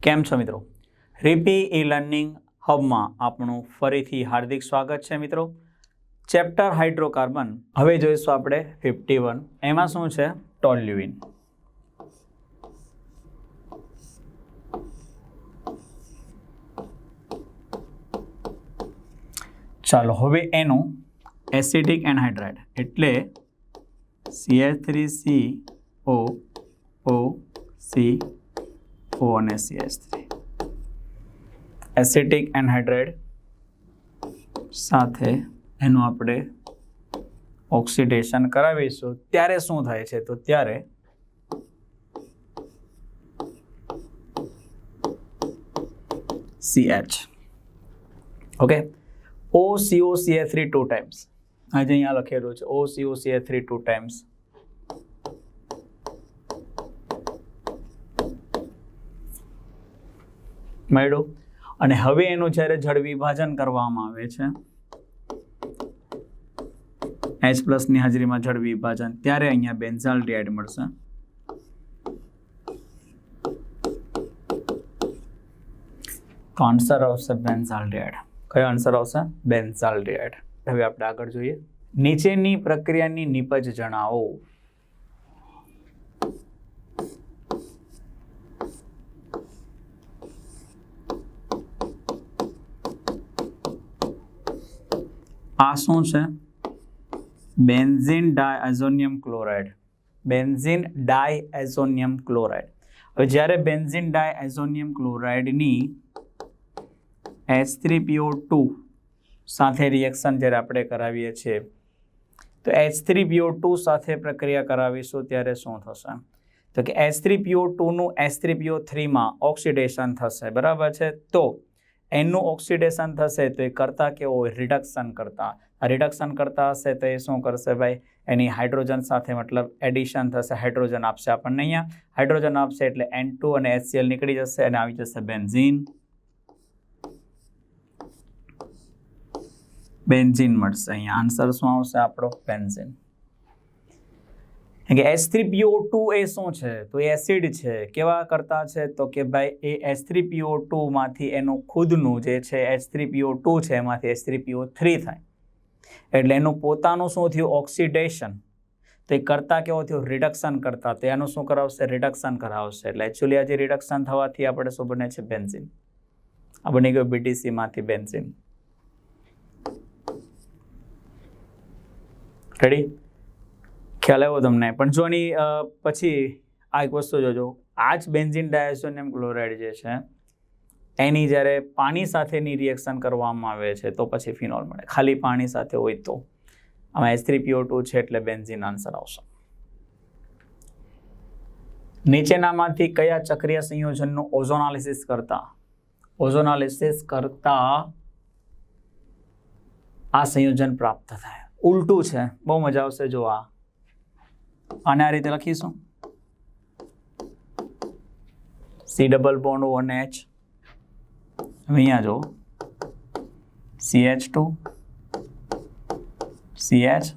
કેમ છો મિત્રો? રીપી ઈ લર્નિંગ હબમાં આપણું ફરીથી હાર્દિક સ્વાગત છે મિત્રો. ચેપ્ટર હાઇડ્રોકાર્બન હવે જોઈશું આપણે 51. એમાં શું છે? ટોલ્યુઇન. ચાલો હવે એનું એસિડિક એનહાઇડ્રાઇડ એટલે CH3COO CO અને CH3 એસિટિક એનહાઇડ્રાઇડ સાથે એનું આપણે ઓક્સિડેશન કરાવીશું ત્યારે શું થાય છે? તો ત્યારે CH ઓકે OCOCH3 2 times. આજે અહીંયા લખેલું છે OCOCH3 2 times. મળ્યું. અને હવે એનું જ્યારે જળ વિભાજન કરવામાં આવે છે H+ ની હાજરીમાં જળ વિભાજન ત્યારે અહીંયા બેન્ઝાલ્ડિહાઇડ મળશે. તો આન્સર આવશે બેન્ઝાલ્ડિહાઇડ. કયો આન્સર આવશે? બેન્ઝાલ્ડિહાઇડ. હવે આપણે આગળ જોઈએ. નીચેની પ્રક્રિયાની નિપજ જણાવો. આ શું છે? Benzene diazonium chloride. Benzene diazonium chloride. હવે જ્યારે બેન્ઝીન ડાયઝોનિયમ ક્લોરાઇડની H3PO2 સાથે રિએક્શન જ્યારે આપણે કરાવીએ છીએ તો H3PO2 સાથે પ્રક્રિયા કરાવીશું ત્યારે શું થશે? તો કે H3PO2 નું H3PO3 ઓક્સિડેશન થશે. બરાબર છે. તો એનું ઓક્સિડેશન થશે તો એ કરતા કેવો હોય? રિડક્શન કરતા. આ રિડક્શન કરતા હશે તો એ શું કરશે ભાઈ? એની હાઇડ્રોજન સાથે મતલબ એડિશન થશે. હાઇડ્રોજન આપશે આપણને. અહીંયા હાઇડ્રોજન આપશે એટલે N2 અને HCl નીકળી જશે અને આવી જશે બેન્ઝીન. બેન્ઝીન મળશે. અહીંયા આન્સર શું આવશે આપણો? બેન્ઝીન. કે H3PO2 એ શું છે? તો એ એસિડ છે. કેવા કરતા છે? તો કે ભાઈ એ H3PO2 માંથી એનું ખુદનું જે છે H3PO2 છે એમાંથી H3PO3 થાય એટલે એનું પોતાનું શું થયું? ઓક્સિડેશન. તો એ કરતા કેવો થયો? રિડક્શન કરતા. તો એનું શું કરાવશે? રિડક્શન કરાવશે. એટલે એકચ્યુઅલી આજે રિડક્શન થવાથી આપણે શું બને છે? બેન્ઝીન. આ બની ગયો BTC માંથી બેન્ઝીન. રેડી? ખ્યાલ આવ્યો તમને? પણ જો એની પછી આ એક વસ્તુ જોજો. આ જ બેન્ઝીન ડાયઝોનિયમ ક્લોરાઇડ જે છે એની જ્યારે પાણી સાથેની રિએક્શન કરવામાં આવે છે તો પછી ફિનોલ મળે. ખાલી પાણી સાથે હોય તો આમાં H3PO2 છે એટલે બેન્ઝીન આન્સર આવશે. નીચેનામાંથી કયા ચક્રીય સંયોજનનું ઓઝોનાલિસિસ કરતા આ સંયોજન પ્રાપ્ત થાય? ઉલટું છે. બહુ મજા આવશે જો આને આ રીતે લખીશું. C++H અહીંયા જો CH2 CH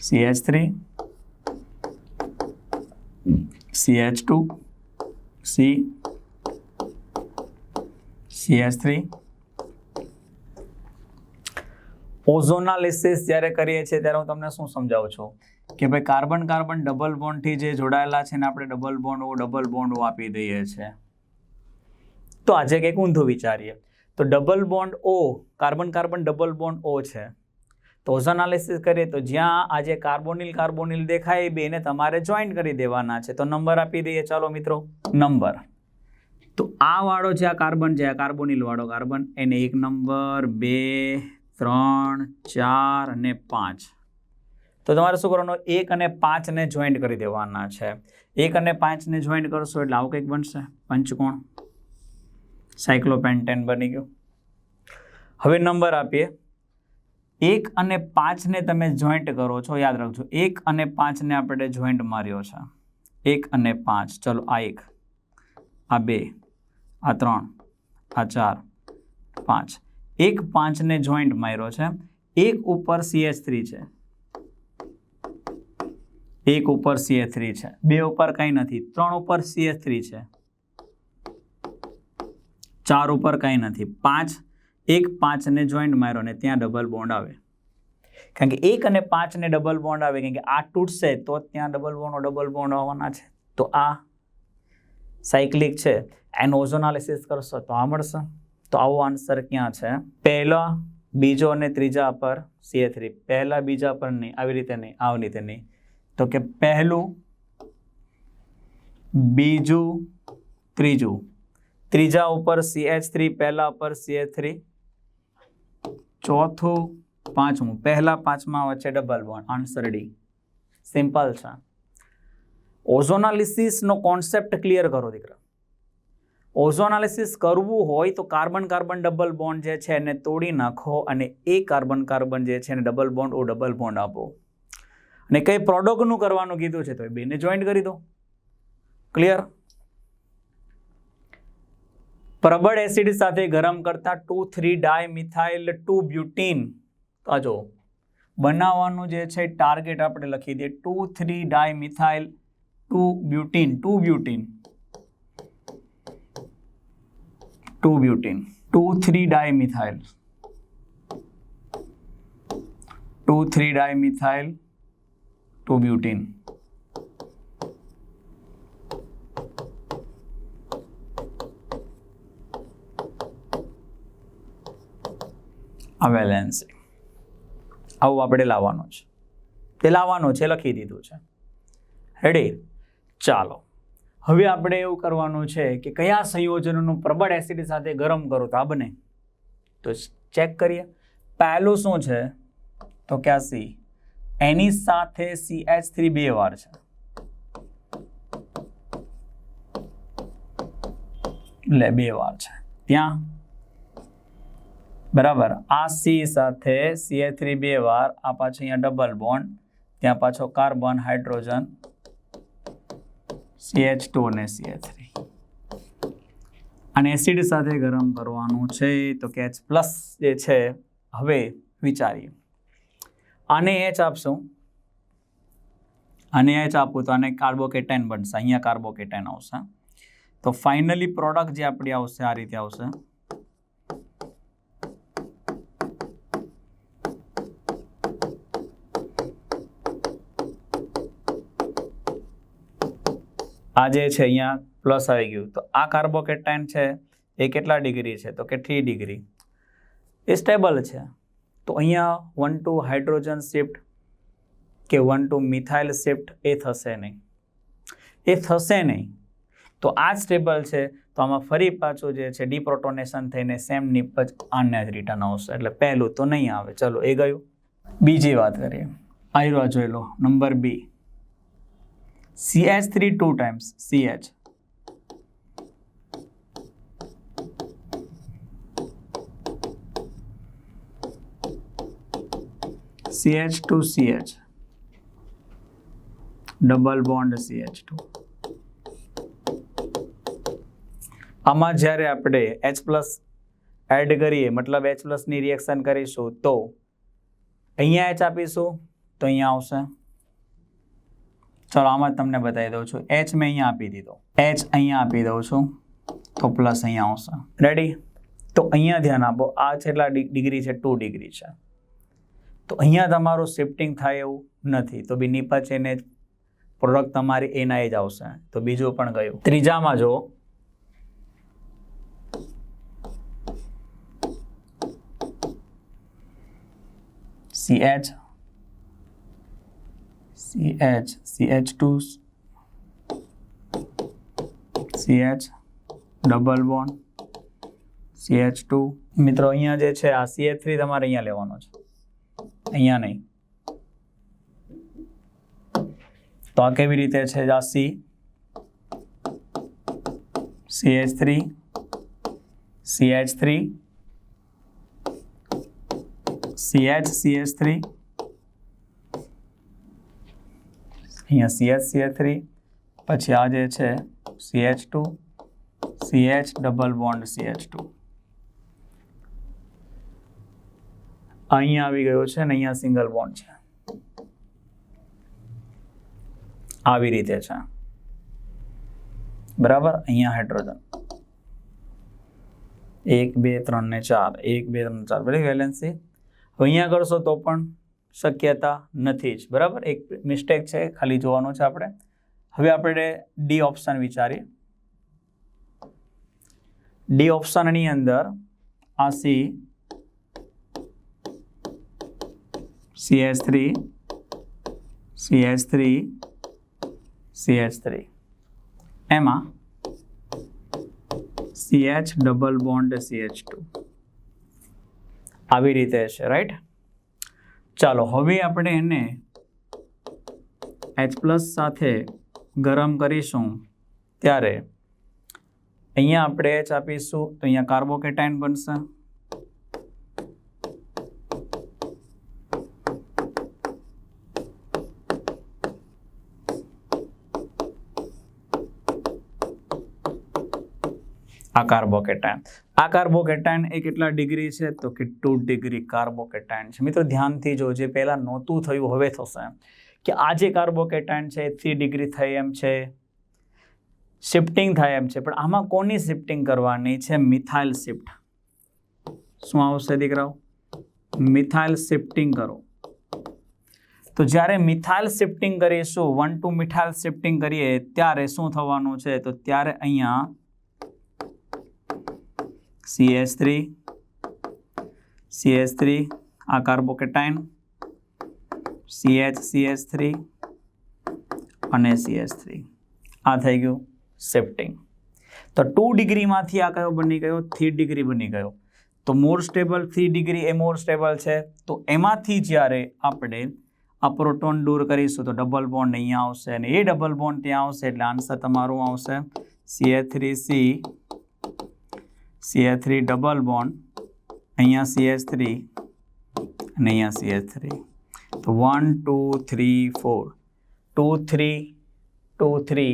CH3 CH2 C CH3. ઓઝોનાલિસિસ જ્યારે કરીએ છીએ ત્યારે હું તમને શું સમજાવું છું કે ભાઈ કાર્બન કાર્બન ડબલ બોન્ડથી જે જોડાયેલા છે ને આપણે ડબલ બોન્ડ આપી દઈએ છીએ. તો આજે કંઈક ઊંધું વિચારીએ તો double bond O carbon carbon double bond O છે તો ઓઝોનાલિસિસ કરીએ તો જ્યાં આજે કાર્બોનિલ દેખાય એ બેને તમારે જોઈન્ટ કરી દેવાના છે. તો નંબર આપી દઈએ. ચાલો મિત્રો નંબર. તો આ વાળો છે, આ કાર્બન છે, આ કાર્બોનિલ વાળો કાર્બન, એને 1 નંબર 2 3 4 અને 5. તો તમારે શું કરવાનું? 1 અને 5 ને જોઈન્ટ કરી દેવાના છે. 1 અને 5 ને જોઈન્ટ કરશો એટલે આવું કંઈક બનશે. પંચકોણ સાયક્લોપેન્ટેન બની ગયું. હવે નંબર આપીએ. 1 અને 5 ને તમે જોઈન્ટ કરો છો. યાદ રાખજો 1 અને 5 ને આપણે જોઈન્ટ માર્યો છે. 1 અને 5. ચલો આ 1 આ 2 આ 3 આ 4 5. 1 5 ને જોઈન્ટ માર્યો છે. 1 ઉપર CH3 છે. 1 ઉપર CH3 છે. 2 ઉપર કંઈ નથી. 3 ઉપર CH3 છે. 4 ઉપર કંઈ નથી, 5 1 5 ને જોઈન્ટ માર્યો ને ત્યાં ડબલ બોન્ડ આવે, કારણ કે 1 અને 5 ને ડબલ બોન્ડ આવે, કારણ કે આ તૂટશે તો ત્યાં ડબલ બોન્ડ આવવાના છે. તો આ સાયક્લિક છે, એનું ઓઝોનાલિસિસ કરશો તો આ મળશે. તો આવો આન્સર ક્યાં છે? પહેલા, બીજો અને ત્રીજા પર CH3, પહેલા બીજા પર નહીં, આવી રીતે નહીં, આવી રીતે નહીં. તો કે પહેલું, બીજું, ત્રીજું, ત્રીજા ઉપર CH3, પહેલા પર CH3, ચોથું, પાંચમું, પહેલા પાંચમા વચ્ચે double bond. Answer D. Simple છે. ઓઝોનાલિસિસનો કોન્સેપ્ટ ક્લિયર કરો દીકરા. ઓઝોનાલિસિસ કરવું હોય તો કાર્બન કાર્બન ડબલ બોન્ડ જે છે એને તોડી નાખો અને એ કાર્બન કાર્બન જે છે એને ડબલ બોન્ડ આપો. અને કઈ પ્રોડક્ટનું કરવાનું કીધું છે તો એ બેને જોઈન્ટ કરી દો. ક્લિયર? પ્રબળ એસિડ સાથે ગરમ કરતા 2,3-ડાયમિથાઇલ 2-બ્યુટીન. આ જો બનાવવાનું જે છે ટાર્ગેટ આપણે લખી દઈએ 2,3-ડાયમિથાઇલ 2-બ્યુટીન 2,3-ડાયમિથાઇલ 2-બ્યુટીન. આ વેલેન્સી આવું આપણે લાવવાનું છે, તે લાવવાનું છે, લખી દીધું છે. રેડી? ચાલો હવે આપણે એવું કરવાનું છે કે કયા સંયોજનોનું પ્રબળ એસિડ સાથે ગરમ કરો તો આ બને. તો ચેક કરીએ. પહેલું શું છે તો કે આ સી, એની સાથે CH3 બે વાર છે, એટલે બે વાર છે ત્યાં. બરાબર? આ સી સાથે CH3 બે વાર, આ પાછો અહીંયા ડબલ બોન્ડ, ત્યાં પાછો કાર્બન, હાઇડ્રોજન, CH2 અને CH3. અને એસિડ સાથે ગરમ કરવાનું છે તો કે H+ જે છે. હવે વિચારીએ, આને H આપશું, આને H આપું તો આને કાર્બોકેટાઇન બનશે, અહીંયા કાર્બોકેટાઇન આવશે. તો ફાઇનલી પ્રોડક્ટ જે આપણી આવશે આ રીતે આવશે. આ જે છે અહીંયા પ્લસ આવી ગયું, તો આ કાર્બોકેટાઇન છે એ કેટલા ડિગ્રી છે તો કે 3 ડિગ્રી. એ સ્ટેબલ છે. તો અહીંયા 1 હાઇડ્રોજન શિફ્ટ કે 1 મિથાઇલ શિફ્ટ એ થશે નહીં. તો આ સ્ટેબલ છે. તો આમાં ફરી પાછું જે છે ડિપ્રોટોનેશન થઈને સેમ નિપજ આને જ રિટર્ન આવશે. એટલે પહેલું તો નહીં આવે. ચલો એ ગયું. બીજી વાત કરીએ. આયરો જોઈ લો, number B. CH3 2 times CH. CH2 CH. Double bond CH2. આમાં જ્યારે આપણે H+ એડ કરીએ, મતલબ H+ ની રિએક્શન કરીશું તો અહીંયા H આપીશું તો અહીંયા આવશે. ચલો આમાં તમને બતાવી દઉં છું. H મેં અહીંયા આપી દીધો, H અહીંયા આપી દઉં છું તો પ્લસ અહીંયા આવશે. રેડી? તો અહીંયા ધ્યાન આપો, આ કેટલા ડિગ્રી છે? 2 ડિગ્રી છે. તો અહીંયા તમારું શિફ્ટિંગ થાય એવું નથી, તો બી નીપજ એને પ્રોડક્ટ તમારી એના જ આવશે. તો બીજું પણ ગયું. ત્રીજામાં જો CH CH2 CH double bond CH2. મિત્રો અહીંયા જે છે આ CH3 તમારે અહીંયા લેવાનો છે, અહીંયા નહીં. તો આ કેવી રીતે છે? આ C CH3 CH3 CH3, અહીંયા CH3, પછી આ જે છે CH2 CH double bond CH2. અહીંયા આવી ગયો છે ને અહીંયા સિંગલ બોન્ડ છે. આવી રીતે છે. બરાબર? અહીંયા હાઇડ્રોજન. 1 2 3 ને 4 1 2 3 4 બરાબર વેલેન્સી. હવે અહીંયા કરશો તો પણ શક્યતા નથી જ, બરાબર. એક મિસ્ટેક છે, ખાલી જોવાનું છે આપણે. હવે આપણે ડી ઓપ્શન વિચારીએ. ડી ઓપ્શનની અંદર આ સી CH3 CH3 CH3 એમાં CH ડબલ બોન્ડ CH2 આવી રીતે છે, રાઈટ. ચાલો હવે આપણે એને H+ સાથે ગરમ કરીશું ત્યારે અહીંયા આપણે H આપીશું તો અહીંયા કાર્બોકેટાઇન બનશે. આ કાર્બોકેટાઇન એ કેટલા ડિગ્રી છે તો કે 2 ડિગ્રી કાર્બોકેટાઇન છે. મિત્રો ધ્યાનથી જોજે, પહેલા નહોતું થયું હવે થશે કે આ જે કાર્બોકેટાઇન છે 3 ડિગ્રી થઈ એમ છે, શિફ્ટિંગ થાય એમ છે, પણ આમાં કોની શિફ્ટિંગ કરવાની છે? Methyl shift. શું આવશે દીકરાઓ? મિથાઇલ શિફ્ટિંગ કરો. તો જ્યારે મિથાઇલ શિફ્ટિંગ કરીશું 1 to મિથાઇલ શિફ્ટિંગ કરીએ ત્યારે શું થવાનું છે? તો ત્યારે અહીંયા CH3 આ કાર્બોકેટાઇન, CH3 અને CH3 આ થઈ ગયું શિફ્ટિંગ. તો 2 ડિગ્રીમાંથી આ કયો બની ગયો? 3 ડિગ્રી બની ગયો. તો મોર સ્ટેબલ 3 ડિગ્રી એ મોર સ્ટેબલ છે. તો એમાંથી જ્યારે આપણે આ પ્રોટોન દૂર કરીશું તો ડબલ બોન્ડ અહીંયા આવશે અને એ ડબલ બોન્ડ ત્યાં આવશે એટલે આન્સર તમારું આવશે CH3 ડબલ બોન્ડ, અહીંયા CH3 અને અહીંયા CH3. તો 1 2 3 4 2 3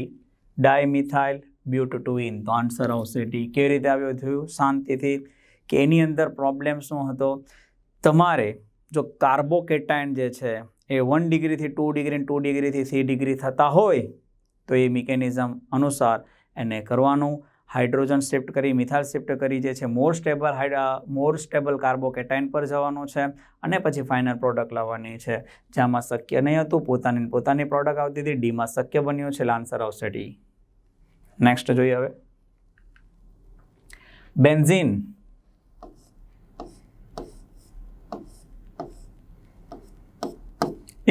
ડાયમિથાઇલ બ્યુટટુઇન. તો આન્સર આવશે ડી. કેવી રીતે આવ્યો થયું? શાંતિથી. કે એની અંદર પ્રોબ્લેમ શું હતો? તમારે જો કાર્બોકેટાઇન જે છે એ 1 ડિગ્રીથી 2 ડિગ્રી 2 ડિગ્રીથી 3 ડિગ્રી થતા હોય તો એ મિકેનિઝમ અનુસાર એને કરવાનું. હાઇડ્રોજન શિફ્ટ કરી મિથાઇલ શિફ્ટ કરી જે છે મોર સ્ટેબલ કાર્બોકેટાઇન પર જવાનું છે અને પછી ફાઇનલ પ્રોડક્ટ લાવવાની છે. જેમાં શક્ય નહીં હતું પોતાની પ્રોડક્ટ આવતી હતી, ડીમાં શક્ય બન્યું છે, આન્સર આવશે ડી. નેક્સ્ટ જોઈએ હવે બેન્ઝીન.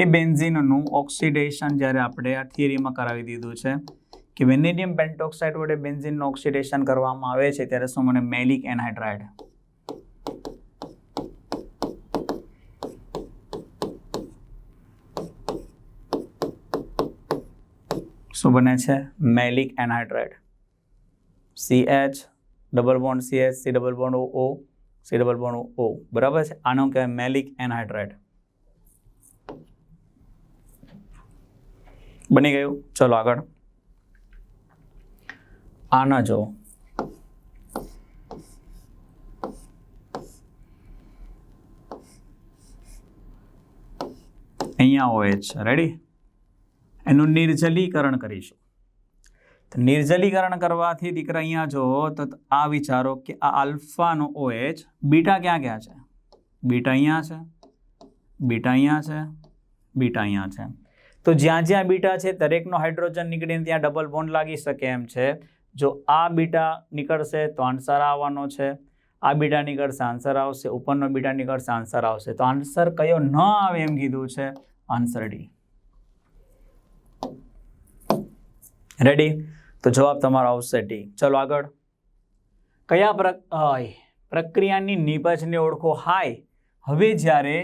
એ બેન્ઝીનનું ઓક્સિડેશન જ્યારે આપણે આ થિયરીમાં કરાવી દીધું છે કે વેનેડિયમ પેન્ટોક્સાઇડ વડે બેન્ઝીનનું ઓક્સિડેશન કરવામાં આવે છે ત્યારે શું મને મેલિક એનહાઇડ્રાઇડ. શું બને છે? Maleic anhydride. CH double bond CH, C double bond O, C double bond O, બરાબર છે. આનો કહેવાય મેલિક એનહાઇડ્રાઇડ. બની ગયું. ચલો આગળ. આના જો અહીંયા OH, રેડી. એનું નિર્જલીકરણ કરીશું. તો નિર્જલીકરણ કરવાથી દીકરા અહીંયા જો તો આ વિચારો કે આ આલ્ફાનો OH, બીટા ક્યાં છે? બીટા અહીંયા છે, બીટા અહીંયા છે, બીટા અહીંયા છે. તો જ્યાં જ્યાં બીટા છે દરેકનો હાઇડ્રોજન નીકળીને ત્યાં ડબલ બોન્ડ લાગી શકે એમ છે. જો આ બીટા નીકળશે તો આન્સર આવવાનો છે, આ બીટા નીકળશે આન્સર આવશે, ઉપરનો બીટા નીકળશે આન્સર આવશે. તો આન્સર કયો ન આવે એમ કીધું છે? Answer D. રેડી? તો જવાબ તમારો આવશે ડી. ચલો આગળ. કયા પ્રક્રિયાની નિપજને ઓળખો? હાય. હવે જ્યારે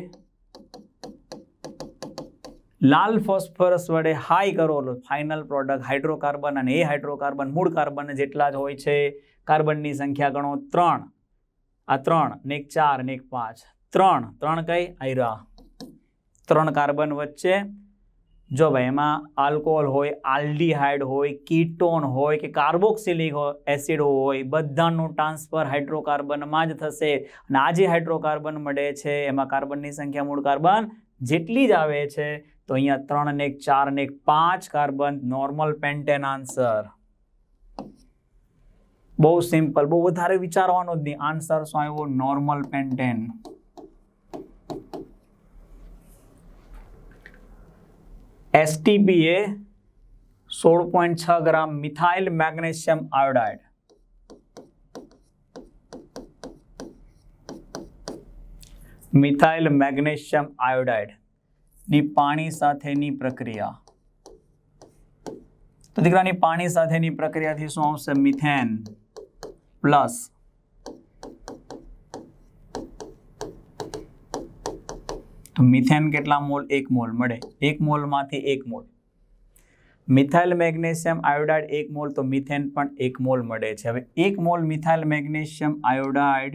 લાલ ફોસ્ફરસ વડે હાઈ કરો ફાઇનલ પ્રોડક્ટ હાઇડ્રોકાર્બન, અને એ હાઇડ્રોકાર્બન મૂળ કાર્બન જેટલા જ હોય છે. કાર્બનની સંખ્યા ગણો 3, આ 3 ને 1 4 ને 1 5, 3 કઈ આયરા 3 કાર્બન વચ્ચે. જો ભાઈ એમાં આલ્કોહોલ હોય, આલ્ડીહાઇડ હોય, કીટોન હોય કે કાર્બોક્સિલિક એસિડ હોય, બધાનું ટ્રાન્સફર હાઇડ્રોકાર્બનમાં જ થશે. અને આ જે હાઇડ્રોકાર્બન મળે છે એમાં કાર્બનની સંખ્યા મૂળ કાર્બન જેટલી જ આવે છે. તો અહીંયા 3 ને 1 4 ને 1 5 કાર્બન, નોર્મલ પેન્ટેન આન્સર. બહુ સિમ્પલ, બહુ વધારે વિચારવાનું જ નહીં. આન્સર શું આવ્યો? Normal pentane. STP એ 16.6 gram methyl magnesium iodide. Methyl magnesium iodide ની પાણી સાથેની પ્રક્રિયા. તો દીકરાની પાણી સાથેની પ્રક્રિયાથી શું આવશે? મિથેન પ્લસ તો મિથેન કેટલા મોલ? 1 મોલ મળે. 1 મોલમાંથી 1 mall. Methyl magnesium iodide 1 mall, તો મિથેન પણ 1 મોલ મળે છે. હવે 1 મોલ મિથાઇલ મેગ્નેશિયમ આયોડાઇડ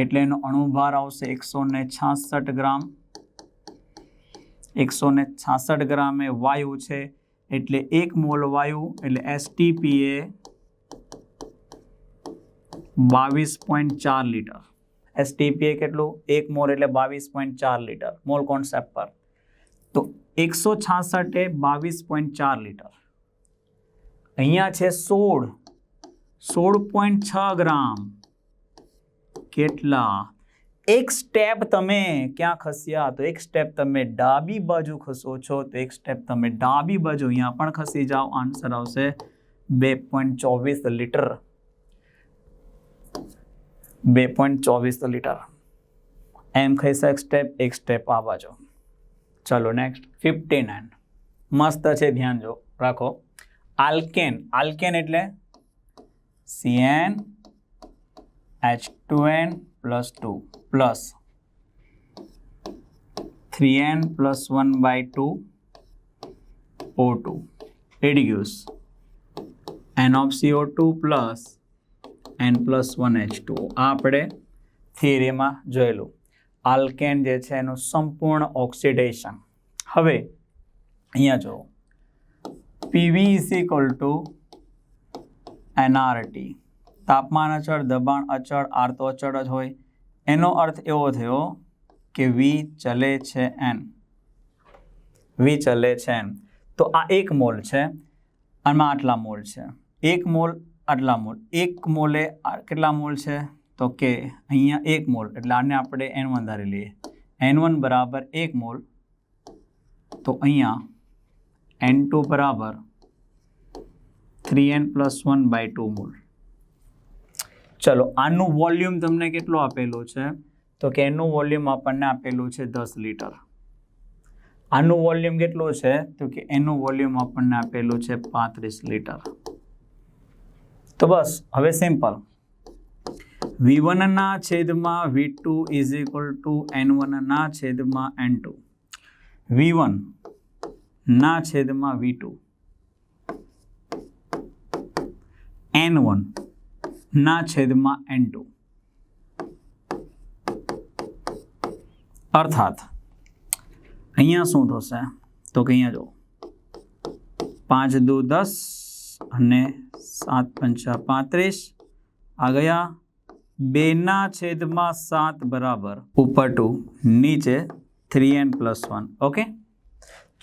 એટલે એનો અણુભાર આવશે 166 ગ્રામ. 166 ગ્રામ એ વાયુ છે એટલે 1 મોલ વાયુ એટલે STP એ 22.4 લીટર. STP એ કેટલું? 1 મોલ એટલે 22.4 લીટર મોલ કોન્સેપ્ટ પર. તો 166 એ 22.4 લીટર. અહીંયા છે 16.6 ગ્રામ. કેટલા? એક સ્ટેપ તમે ક્યાં ખસ્યા? તો એક સ્ટેપ તમે ડાબી બાજુ ખસો છો, તો એક સ્ટેપ તમે ડાબી બાજુ અહીંયા પણ ખસી જાઓ. આન્સર આવશે 2.24 લીટર. 2.24 લીટર. એમ ખસ્યા એક સ્ટેપ આ બાજુ. ચલો નેક્સ્ટ 59. મસ્ત છે, ધ્યાન જો રાખો. આલ્કેન. આલ્કેન એટલે CN H2N + 2 plus 3N + 1/2 O2 reduce NOCO2 plus N + 1 H2O. આ આપણે થિયરીમાં જોયેલું. આલ્કેન જે છે એનું સંપૂર્ણ ઓક્સિડેશન. હવે અહીંયા જો PV = nRT. તાપમાન અચળ, દબાણ અચળ, R તો અચળ જ હોય. એનો અર્થ એવો થયો કે V ચલે છે N. V ચલે છે N. તો આ 1 મોલ છે, આમાં આટલા મોલ છે. 1 મોલ આટલા મોલ. 1 મોલે કેટલા મોલ છે? તો કે અહીંયા 1 મોલ એટલે આને આપણે N1 ધારી લઈએ. N1 બરાબર 1 મોલ. તો અહીંયા N2 બરાબર 3N + 1/2 મોલ. ચલો આનું વોલ્યુમ તમને કેટલું આપેલું છે? તો કે એનું વોલ્યુમ આપણને આપેલું છે 10 લીટર. આનું વોલ્યુમ કેટલું છે? તો કે એનું વોલ્યુમ આપણને આપેલું છે 35 લીટર. તો બસ હવે સિમ્પલ. V1 ના છેદમાં V2 = N1 ના છેદમાં N2. V1 ના છેદમાં V2 N1 ના છેદમાં N2. અર્થાત અહીંયા શું થશે? તો કે અહીંયા જો 5 × 2 = 10 અને 7 × 5 = 35. આ ગયા 2 ના છેદમાં 7 બરાબર ઉપર 2 નીચે 3N + 1. ઓકે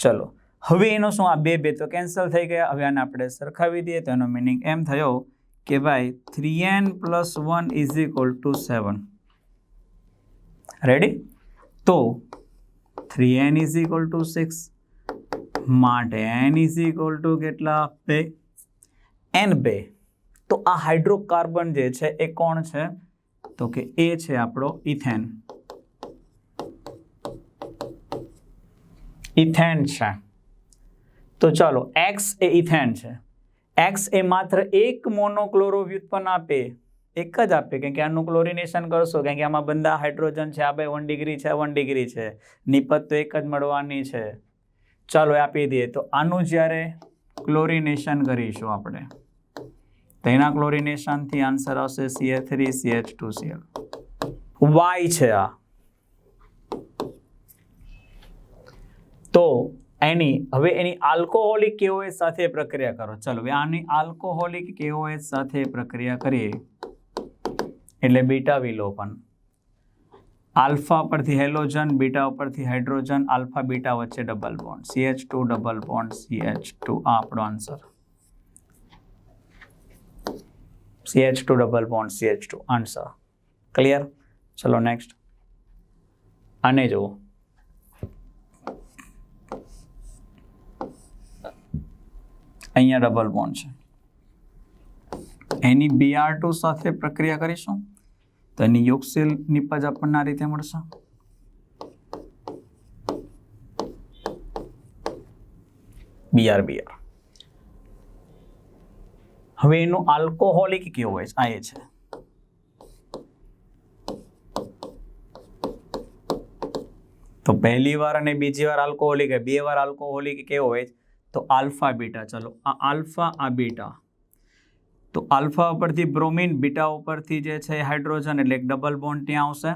ચલો હવે એનો શું? આ 2 તો કેન્સલ થઈ ગયા. હવે આને આપણે સરખાવી દઈએ તો એનો મિનિંગ એમ થયો કે ભાઈ 3N + 1 = 7. રેડી? તો 3N = 6 માટે N = કેટલા? 2. N2. તો આ હાઇડ્રોકાર્બન જે છે એ કોણ છે? તો કે એ છે આપણો ઇથેન. ઇથેન છે. તો ચાલો X એ ઇથેન છે. X એ માત્ર એક મોનોક્લોરો વ્યુત્પન્ન આપે, એક જ આપે, કેમ કે આનું ક્લોરિનેશન કરશો, કેમ કે આમાં બંધા હાઇડ્રોજન છે. આ ભાઈ 1 ડિગ્રી છે, 1 ડિગ્રી છે. નિપત તો એક જ મળવાની છે. ચાલો આપી દઈએ. તો આનું જ્યારે ક્લોરિનેશન કરીશું આપણે તો એના ક્લોરિનેશનથી આન્સર આવશે CH3CH2Cl. Y છે આ. તો હવે એની આલ્કોહોલિક KOH સાથે પ્રક્રિયા કરો. ચલો હવે આની આલ્કોહોલિક KOH સાથે પ્રક્રિયા કરીએ એટલે બીટા વિલોપન. આલ્ફા પરથી હેલોજન, બીટા ઉપરથી હાઇડ્રોજન, આલ્ફા બીટા વચ્ચે double bond, CH2 double bond CH2. આ આપણો answer. CH2 double bond CH2 answer. Clear? ચલો નેક્સ્ટ. આને જુઓ. અહીંયા ડબલ બોન્ડ છે, એની Br2 સાથે પ્રક્રિયા કરીશું તો એની યોગશીલ નિપજ આપણને આ રીતે મળશે. Br. હવે એનું આલ્કોહોલિક કેવું હોય છે? આ એ છે. તો પહેલી વાર અને બીજી વાર આલ્કોહોલિક, બે વાર આલ્કોહોલિક કેવો હોય? તો આલ્ફા બીટા. ચલો આ આલ્ફા, આ બીટા. તો આલ્ફા ઉપરથી બ્રોમિન, બીટા ઉપરથી જે છે હાઇડ્રોજન, એટલે એક ડબલ બોન્ડ ત્યાં આવશે.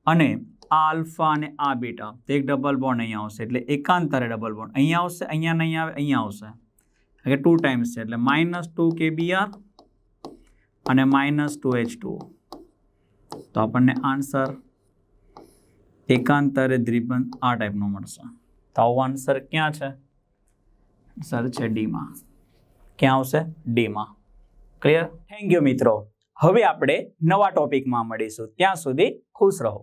અને આ આલ્ફા અને આ બીટા, તો એક ડબલ બોન્ડ અહીંયા આવશે, એટલે એકાંતરે ડબલ બોન્ડ અહીંયા આવશે, અહીંયા નહીં આવે, અહીંયા આવશે. એટલે 2 ટાઈમ્સ છે, એટલે -2 KBr અને -2H2O. તો આપણને આન્સર એકાંતરે દ્વિબંધ આ ટાઈપનો મળશે. તો આવો આન્સર ક્યાં છે? આન્સર છે ડીમાં. ક્યાં આવશે? ડીમાં. ક્લિયર? થેન્ક યુ મિત્રો. હવે આપણે નવા ટોપિકમાં મળીશું. ત્યાં સુધી ખુશ રહો.